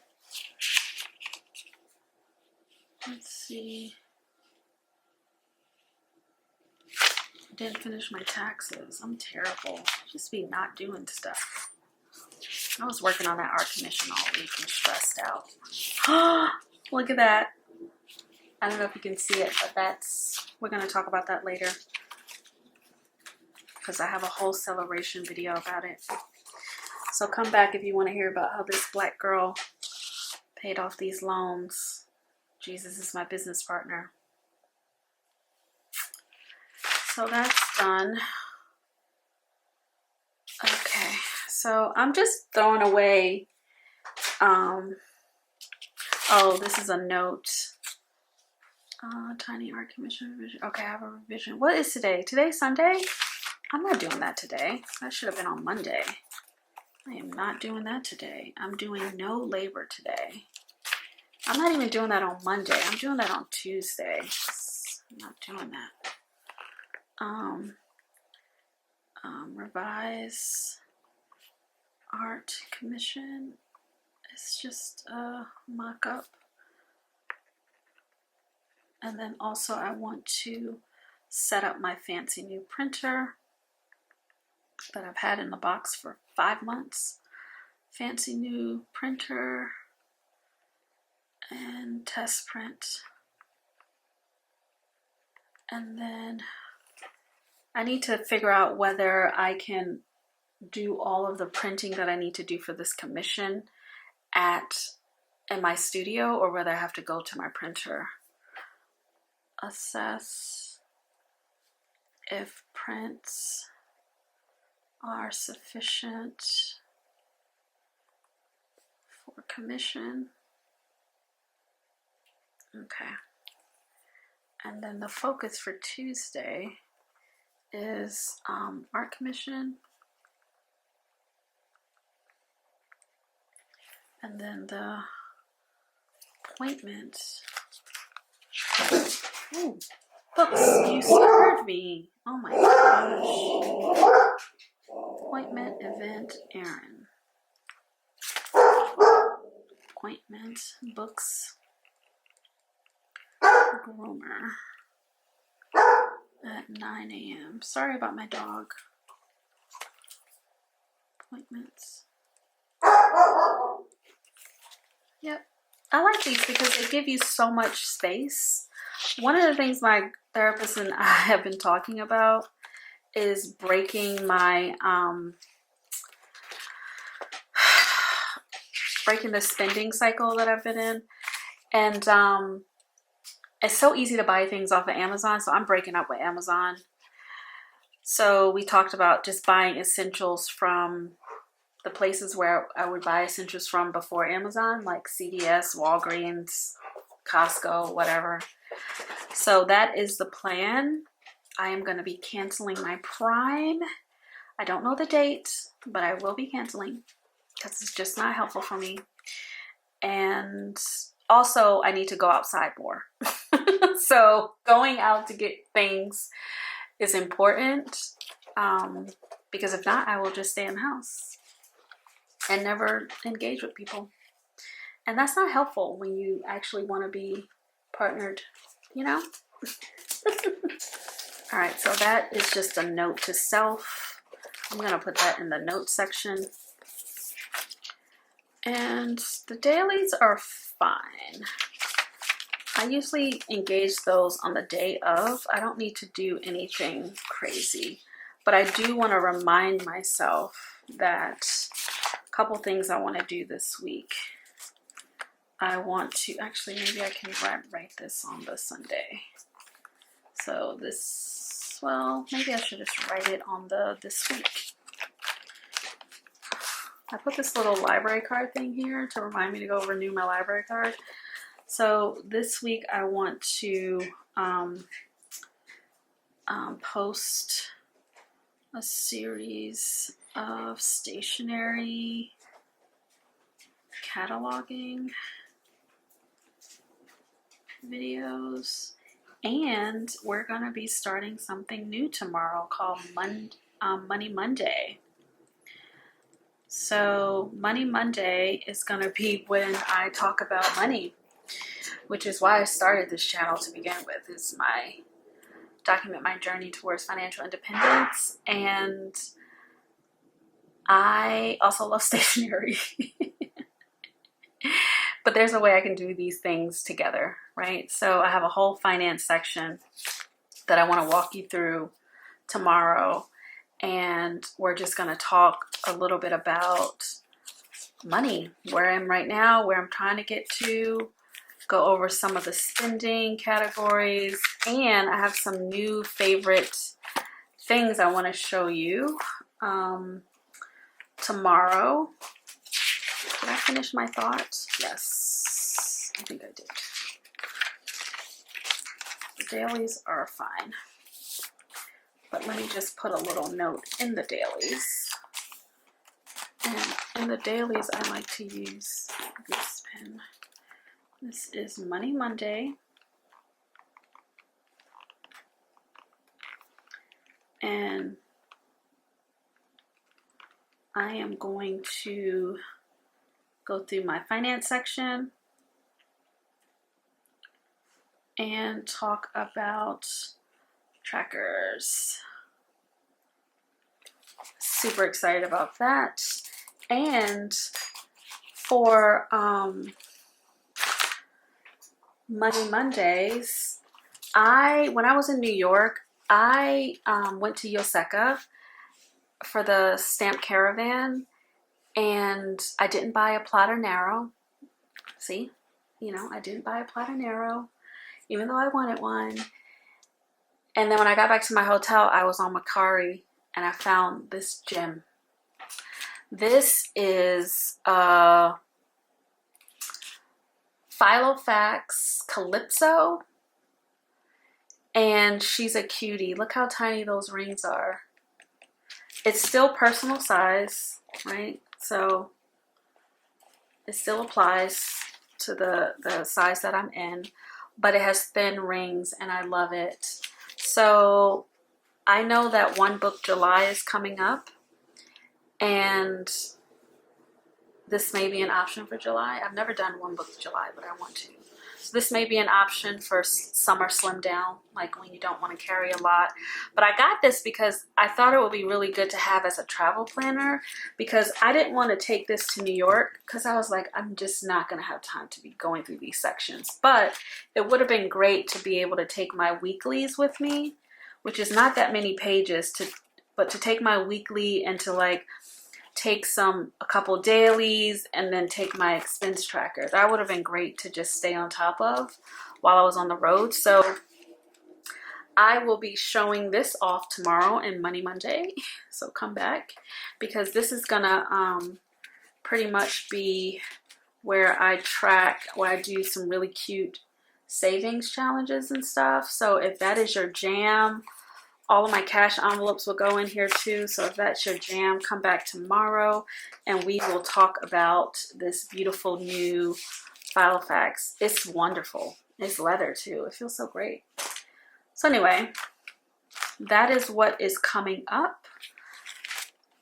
Let's see. Didn't finish my taxes. I'm terrible. Just be not doing stuff. I was working on that art commission all week and stressed out. Look at that. I don't know if you can see it, but we're going to talk about that later. Because I have a whole celebration video about it. So come back if you want to hear about how this black girl paid off these loans. Jesus is my business partner. So that's done. Okay, so I'm just throwing away, oh, this is a note. Tiny art commission revision. Okay, I have a revision. What is today? Today's Sunday? I'm not doing that today. That should have been on Monday. I am not doing that today. I'm doing no labor today. I'm not even doing that on Monday. I'm doing that on Tuesday. I'm not doing that. Revise art commission. It's just a mock-up. And then also I want to set up my fancy new printer that I've had in the box for 5 months. Fancy new printer and test print. And then I need to figure out whether I can do all of the printing that I need to do for this commission in my studio, or whether I have to go to my printer. Assess if prints are sufficient for commission. Okay. And then the focus for Tuesday is art commission. And then the appointment. Ooh, books, you scared me. Oh my gosh. Appointment, event, errand. Appointment, books, groomer at 9 a.m. Sorry about my dog. Appointments. Yep. I like these because they give you so much space. One of the things my therapist and I have been talking about is breaking my breaking the spending cycle that I've been in. And it's so easy to buy things off of Amazon, so I'm breaking up with Amazon. So we talked about just buying essentials from the places where I would buy essentials from before Amazon, like CVS, Walgreens, Costco, whatever. So that is the plan. I am going to be canceling my Prime. I don't know the date, but I will be canceling because it's just not helpful for me. And also, I need to go outside more. So going out to get things is important because if not, I will just stay in the house and never engage with people. And that's not helpful when you actually want to be partnered, you know? All right, so that is just a note to self. I'm going to put that in the notes section. And the dailies are fine. I usually engage those on the day of. I don't need to do anything crazy, but I do want to remind myself that a couple things I want to do this week. I want to, actually maybe I can write this on the Sunday. So this, well, maybe I should just write it on this week. I put this little library card thing here to remind me to go renew my library card. So this week I want to post a series of stationery cataloging videos, and we're going to be starting something new tomorrow called Money Monday. So Money Monday is going to be when I talk about money, which is why I started this channel to begin with, is document my journey towards financial independence. And I also love stationery. But there's a way I can do these things together, right? So I have a whole finance section that I want to walk you through tomorrow. And we're just going to talk a little bit about money, where I am right now, where I'm trying to get to, go over some of the spending categories, and I have some new favorite things I want to show you tomorrow. Did I finish my thought? Yes, I think I did. The dailies are fine. But let me just put a little note in the dailies. And in the dailies, I like to use this pen. This is Money Monday. And I am going to go through my finance section and talk about trackers. Super excited about that. And for Money Mondays, when I was in New York, I went to Yoseka for the stamp caravan, and I didn't buy a Plotter Narrow. See, you know, I didn't buy a Plotter Narrow, even though I wanted one. And then when I got back to my hotel, I was on Mercari, and I found this gem. This is a Filofax Calypso, and she's a cutie. Look how tiny those rings are. It's still personal size, right? So it still applies to the size that I'm in, but it has thin rings and I love it. So I know that One Book July is coming up, and this may be an option for July. I've never done One Book July, but I want to. So this may be an option for summer slim down, like when you don't want to carry a lot. But I got this because I thought it would be really good to have as a travel planner, because I didn't want to take this to New York because I was like, I'm just not going to have time to be going through these sections. But it would have been great to be able to take my weeklies with me, which is not that many pages, but to take my weekly and to like take a couple dailies and then take my expense tracker. That would have been great to just stay on top of while I was on the road. So I will be showing this off tomorrow in Money Monday. So come back, because this is gonna pretty much be where I do some really cute savings challenges and stuff. So if that is your jam, all of my cash envelopes will go in here too. So if that's your jam, come back tomorrow and we will talk about this beautiful new Filofax. It's wonderful. It's leather too. It feels so great. So anyway, that is what is coming up.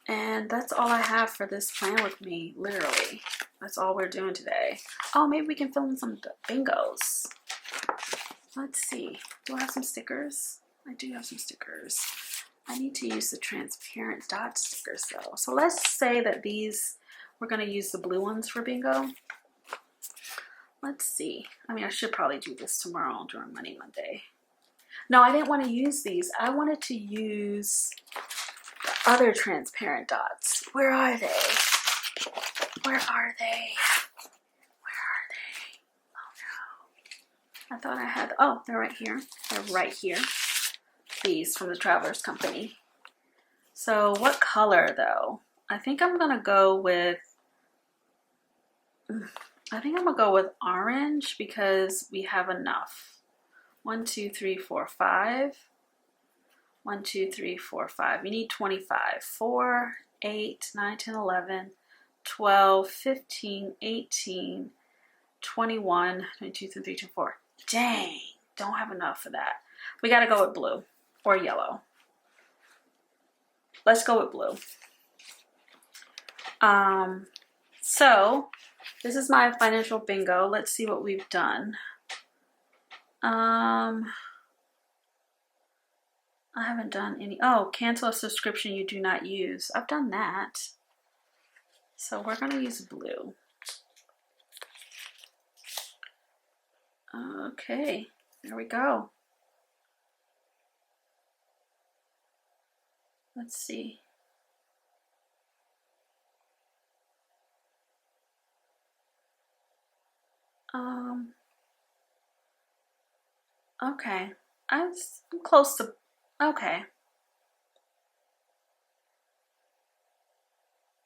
And that's all I have for this plan with me, literally. That's all we're doing today. Oh, maybe we can fill in some bingos. Let's see. Do I have some stickers? I do have some stickers. I need to use the transparent dot stickers though. So let's say that we're going to use the blue ones for bingo. Let's see. I mean, I should probably do this tomorrow during Money Monday. No, I didn't want to use these. I wanted to use the other transparent dots. Where are they? Where are they? Where are they? Oh no. I thought I had, oh, they're right here. They're right here. These from the Travelers Company. So what color though? I think I'm gonna go with orange, because we have enough. 1, 2, 3, 4, 5. 1, 2, 3, 4, 5. You need 25. 4, 8, 9, 10, 11, 12, 15, 18, 21, 22, 23, 24. Dang, don't have enough for that. We gotta go with blue or yellow. Let's go with blue. So this is my financial bingo. Let's see what we've done. I haven't done any. Oh, cancel a subscription you do not use. I've done that. So we're going to use blue. Okay, there we go. Let's see. Okay, I'm close to, okay.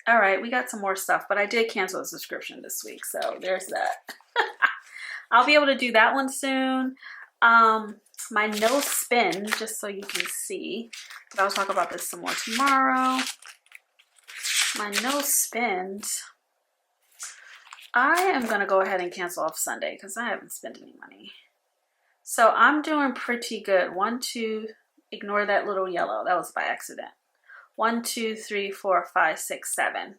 All right, we got some more stuff, but I did cancel a subscription this week, so there's that. I'll be able to do that one soon. My no spin, just so you can see, but I'll talk about this some more tomorrow. My no spend. I am going to go ahead and cancel off Sunday because I haven't spent any money. So I'm doing pretty good. 1, 2, ignore that little yellow. That was by accident. 1, 2, 3, 4, 5, 6, 7.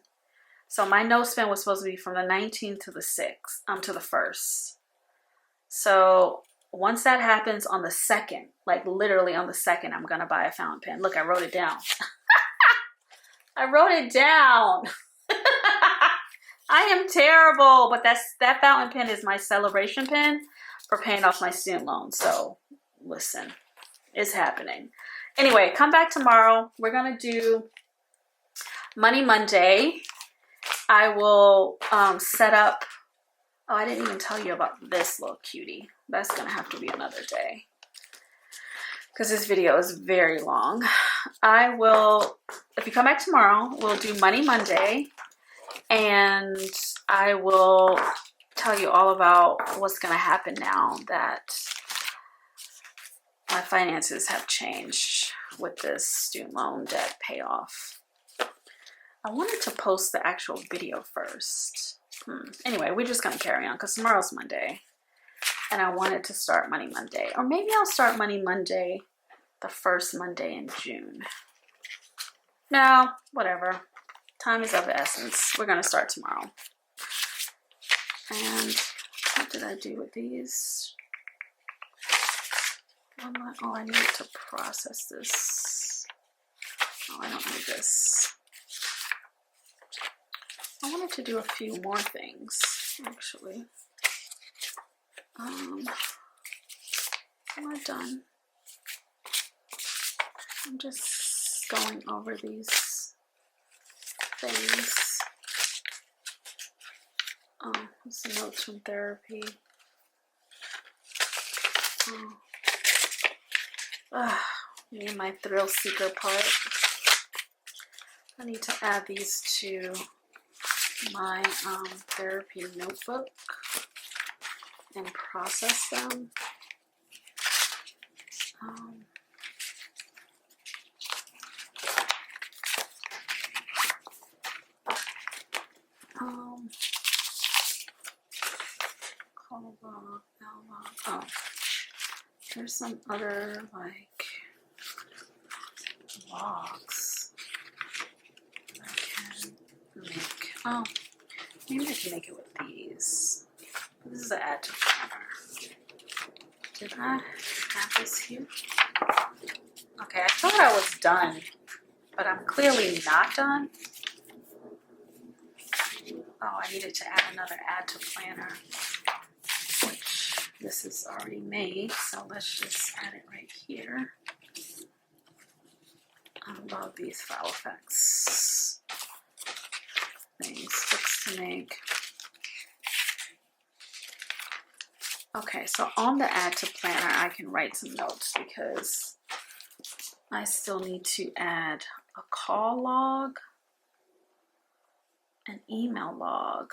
So my no spend was supposed to be from the 19th to the 6th, to the 1st. So once that happens on the 2nd, like literally on the 2nd, I'm going to buy a fountain pen. Look, I wrote it down. I wrote it down. I am terrible, but that fountain pen is my celebration pen for paying off my student loan. So listen, it's happening. Anyway, come back tomorrow. We're going to do Money Monday. I will set up. Oh, I didn't even tell you about this little cutie. That's going to have to be another day because this video is very long. I will, if you come back tomorrow, we'll do Money Monday. And I will tell you all about what's going to happen now that my finances have changed with this student loan debt payoff. I wanted to post the actual video first. Anyway, we're just going to carry on because tomorrow's Monday. And I wanted to start Money Monday. Or maybe I'll start Money Monday the first Monday in June. No, whatever. Time is of the essence. We're going to start tomorrow. And what did I do with these? Oh, I needed to process this. Oh, I don't need this. I wanted to do a few more things, actually. Am I done? I'm just going over these things. Oh, it's the notes from therapy. Me and my thrill seeker part. I need to add these to my therapy notebook and process them. Oh, there's some other like logs that I can make. Oh, maybe I can make it with these. This is the add to planner. Did I have this here? Okay, I thought I was done, but I'm clearly not done. Oh, I needed to add another add to planner, which this is already made, so let's just add it right here. I love these Filofax things, books to make. Okay, so on the add to planner, I can write some notes because I still need to add a call log, an email log,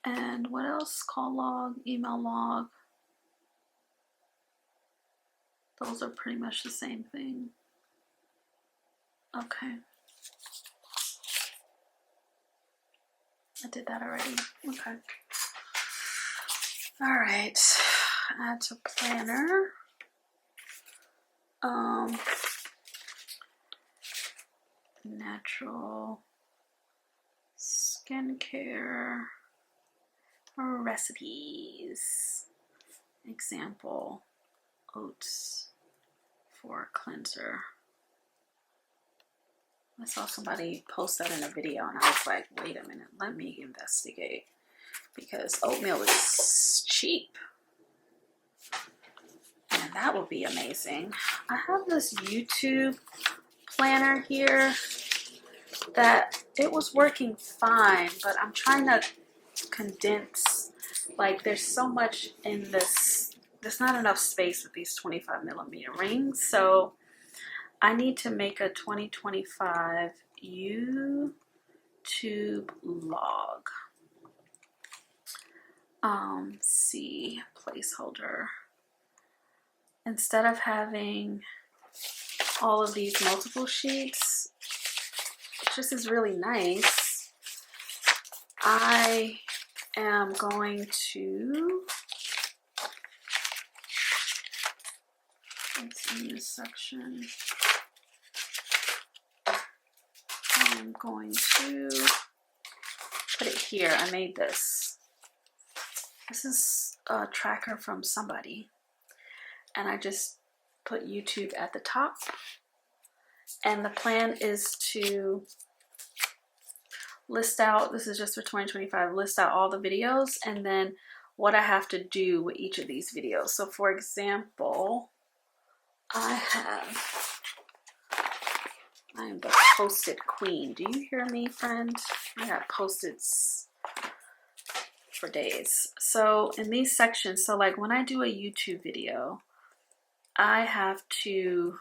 and what else? Call log, email log. Those are pretty much the same thing. Okay. I did that already. Okay. All right. Add to planner. Natural skincare recipes. Example, oats for cleanser. I saw somebody post that in a video and I was like, wait a minute, let me investigate because oatmeal is cheap and that would be amazing. I have this YouTube planner here that it was working fine, but I'm trying to condense, like there's so much in this, there's not enough space with these 25mm rings, so I need to make a 2025 YouTube log. See, placeholder. Instead of having all of these multiple sheets, which this is really nice. I am going to, it's in this section. I'm going to put it here. I made this. This is a tracker from somebody, and I just put YouTube at the top. And the plan is to list out, this is just for 2025, list out all the videos and then what I have to do with each of these videos. So for example, I am the post-it queen. Do you hear me, friend? I got post-its for days. So in these sections, so like when I do a YouTube video, I have to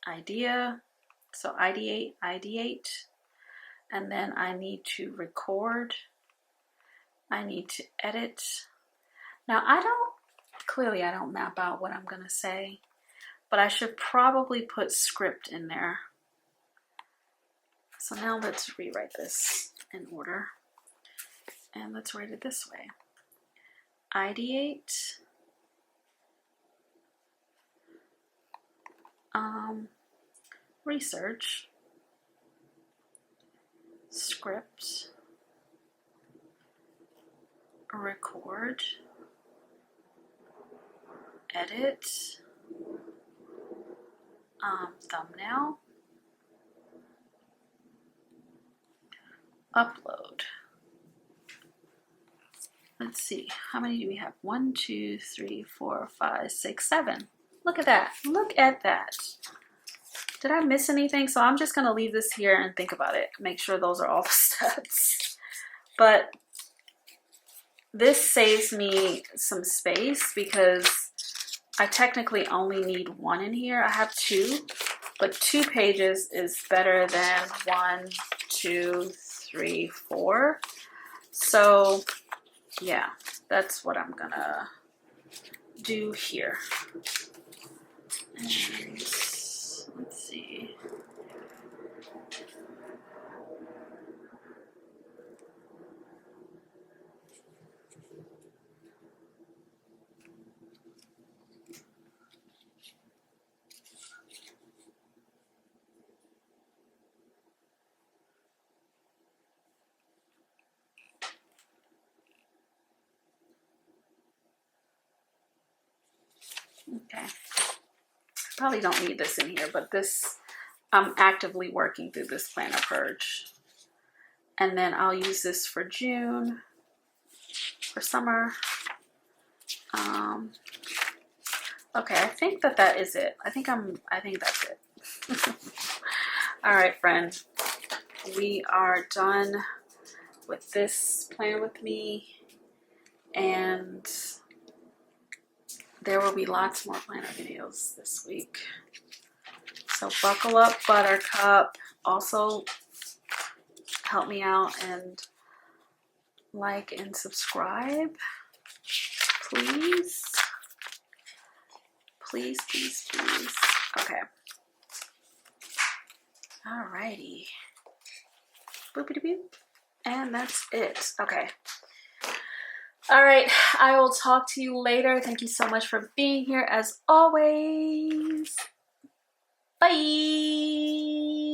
ideate, and then I need to record, I need to edit. Now clearly I don't map out what I'm gonna say, but I should probably put script in there. So now let's rewrite this in order, and let's write it this way. Ideate, research, script, record, edit, thumbnail, upload. Let's see, how many do we have? 1, 2, 3, 4, 5, 6, 7. Look at that. Look at that. Did I miss anything? So I'm just going to leave this here and think about it. Make sure those are all the steps. But this saves me some space because I technically only need one in here. I have 2, but 2 pages is better than 1, 2, 3, 4. So yeah, that's what I'm going to do here. And let's see. Okay. Probably don't need this in here, but this, I'm actively working through this planner purge. And then I'll use this for June, for summer. Okay, I think that is it. I think that's it. All right, friends, we are done with this plan with me, and there will be lots more planner videos this week. So buckle up, Buttercup. Also, help me out and like and subscribe, please. Please, please, please. Okay. Alrighty. Boopity boop. And that's it. Okay. All right. I will talk to you later. Thank you so much for being here as always. Bye.